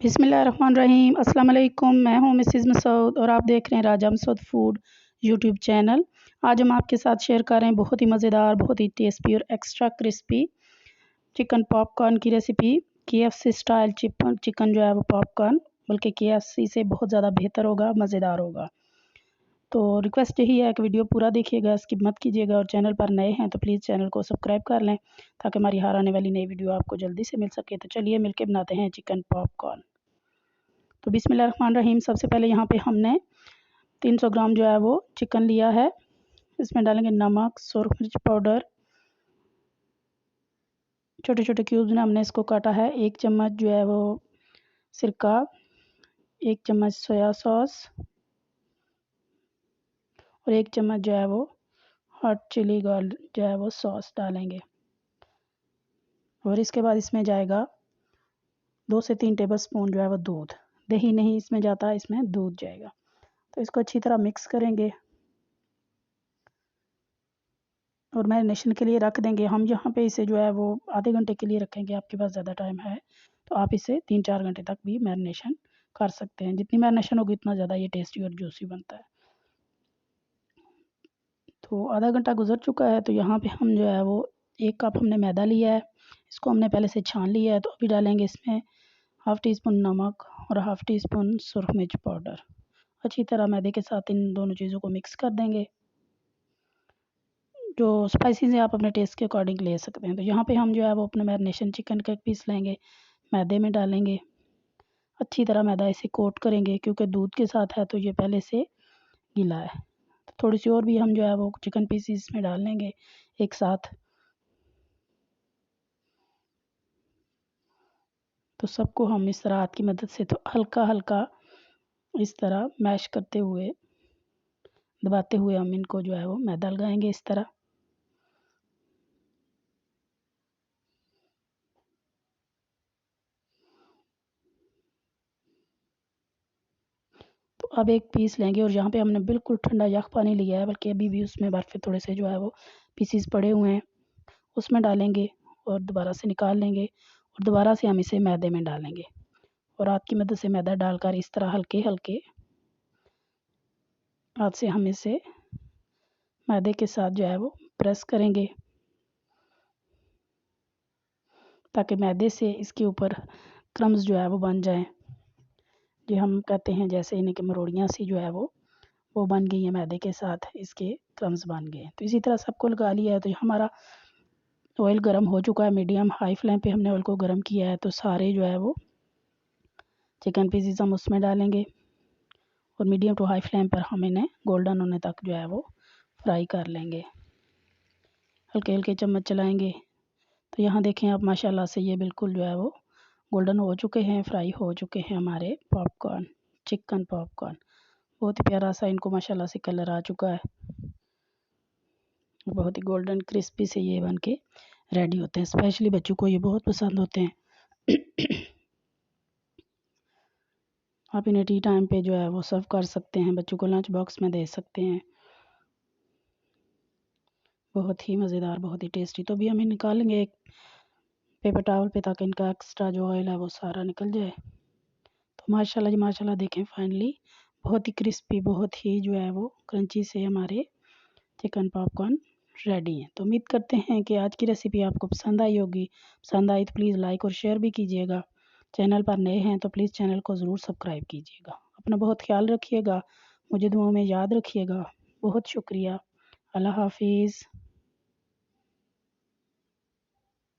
बिस्मिल्लाहिर्रहमानिर्रहीम। अस्सलाम वालेकुम। मैं हूं मिसेज़ मसूद और आप देख रहे हैं राजा मसूद फूड यूट्यूब चैनल। आज हम आपके साथ शेयर कर रहे हैं बहुत ही मज़ेदार, बहुत ही टेस्टी और एक्स्ट्रा क्रिस्पी चिकन पॉपकॉर्न की रेसिपी। KFC स्टाइल चिकन जो है वो पॉपकॉर्न, बल्कि KFC से बहुत ज़्यादा बेहतर होगा, मज़ेदार होगा। तो रिक्वेस्ट यही है कि वीडियो पूरा देखिएगा, स्किप मत कीजिएगा और चैनल पर नए हैं तो प्लीज़ चैनल को सब्सक्राइब कर लें ताकि हमारी हर आने वाली नई वीडियो आपको जल्दी से मिल सके। तो चलिए मिलके बनाते हैं चिकन पॉपकॉर्न। तो बिस्मिल्लाहिर्रहमानिर्रहीम। सबसे पहले यहाँ पे हमने 300 ग्राम जो है वो चिकन लिया है। इसमें डालेंगे नमक, सुरख मिर्च पाउडर, छोटे छोटे क्यूब्स में हमने इसको काटा है। 1 चम्मच जो है वो सिरका, 1 चम्मच सोया सॉस और 1 चम्मच जो है वो हॉट चिली गार्लिक जो है वो सॉस डालेंगे। और इसके बाद इसमें जाएगा 2 से 3 टेबल स्पून जो है वो दूध। दही नहीं इसमें जाता, इसमें दूध जाएगा। तो इसको अच्छी तरह मिक्स करेंगे और मैरिनेशन के लिए रख देंगे। हम यहाँ पे इसे जो है वो आधे घंटे के लिए रखेंगे। आपके पास ज़्यादा टाइम है तो आप इसे 3-4 घंटे तक भी मैरिनेशन कर सकते हैं। जितनी मैरिनेशन होगी उतना ज़्यादा ये टेस्टी और जूसी बनता है। तो आधा घंटा गुजर चुका है। तो यहाँ पे हम जो है वो 1 कप हमने मैदा लिया है, इसको हमने पहले से छान लिया है। तो अभी डालेंगे इसमें हाफ़ टी स्पून नमक और हाफ़ टी स्पून सुरख मिर्च पाउडर। अच्छी तरह मैदे के साथ इन दोनों चीज़ों को मिक्स कर देंगे। जो स्पाइसीज़ है आप अपने टेस्ट के अकॉर्डिंग ले सकते हैं। तो यहाँ पे हम जो है वो अपने मैरिनेशन चिकन का एक पीस लेंगे, मैदे में डालेंगे, अच्छी तरह मैदा इसे कोट करेंगे क्योंकि दूध के साथ है तो ये पहले से गीला है। तो थोड़ी सी और भी हम जो है वो चिकन पीसीस में डाल लेंगे एक साथ। तो सबको हम इस तरह हाथ की मदद से तो हल्का हल्का इस तरह मैश करते हुए, दबाते हुए हम इनको जो है वो मैदा लगाएंगे इस तरह। तो अब एक पीस लेंगे और यहाँ पे हमने बिल्कुल ठंडा यख पानी लिया है, बल्कि अभी भी उसमें बर्फ़ थोड़े से जो है वो पीसीस पड़े हुए हैं, उसमें डालेंगे और दोबारा से निकाल लेंगे और दोबारा से हम इसे मैदे में डालेंगे और हाथ की मदद से मैदा डालकर इस तरह हल्के हल्के हाथ से हम इसे मैदे के साथ जो है वो प्रेस करेंगे ताकि मैदे से इसके ऊपर क्रम्स जो है वो बन जाएं। जो हम कहते हैं जैसे इन्हें कि मरोड़ियाँ सी जो है वो बन गई है, मैदे के साथ इसके क्रम्स बन गए। तो इसी तरह सबको लगा लिया है। तो हमारा ऑयल गर्म हो चुका है, मीडियम हाई फ्लेम पे हमने ऑयल को गर्म किया है। तो सारे जो है वो चिकन पीसीस हम उसमें डालेंगे और मीडियम टू हाई फ्लेम पर हम इन्हें गोल्डन होने तक जो है वो फ्राई कर लेंगे। हल्के हल्के चम्मच चलाएंगे। तो यहाँ देखें आप माशाल्लाह से ये बिल्कुल जो है वो गोल्डन हो चुके हैं, फ्राई हो चुके हैं हमारे पॉपकॉर्न, चिकन पॉपकॉर्न। बहुत ही प्यारा सा इनको माशाल्लाह से कलर आ चुका है। बहुत ही गोल्डन क्रिस्पी से ये बन के रेडी होते हैं। स्पेशली बच्चों को ये बहुत पसंद होते हैं। आप इन्हें टी टाइम पे जो है वो सर्व कर सकते हैं, बच्चों को लंच बॉक्स में दे सकते हैं। बहुत ही मज़ेदार, बहुत ही टेस्टी। तो अभी हम इन्हें निकालेंगे एक पेपर टॉवल पे ताकि इनका एक्स्ट्रा जो ऑयल है वो सारा निकल जाए। तो माशाल्लाह जी माशाल्लाह, देखें फाइनली बहुत ही क्रिस्पी, बहुत ही जो है वो क्रंची से हमारे चिकन पॉपकॉर्न रेडी हैं। तो उम्मीद करते हैं कि आज की रेसिपी आपको पसंद आई होगी। पसंद आई तो प्लीज़ लाइक और शेयर भी कीजिएगा। चैनल पर नए हैं तो प्लीज़ चैनल को ज़रूर सब्सक्राइब कीजिएगा। अपना बहुत ख्याल रखिएगा, मुझे दुआओं में याद रखिएगा। बहुत शुक्रिया। अल्लाह हाफिज़।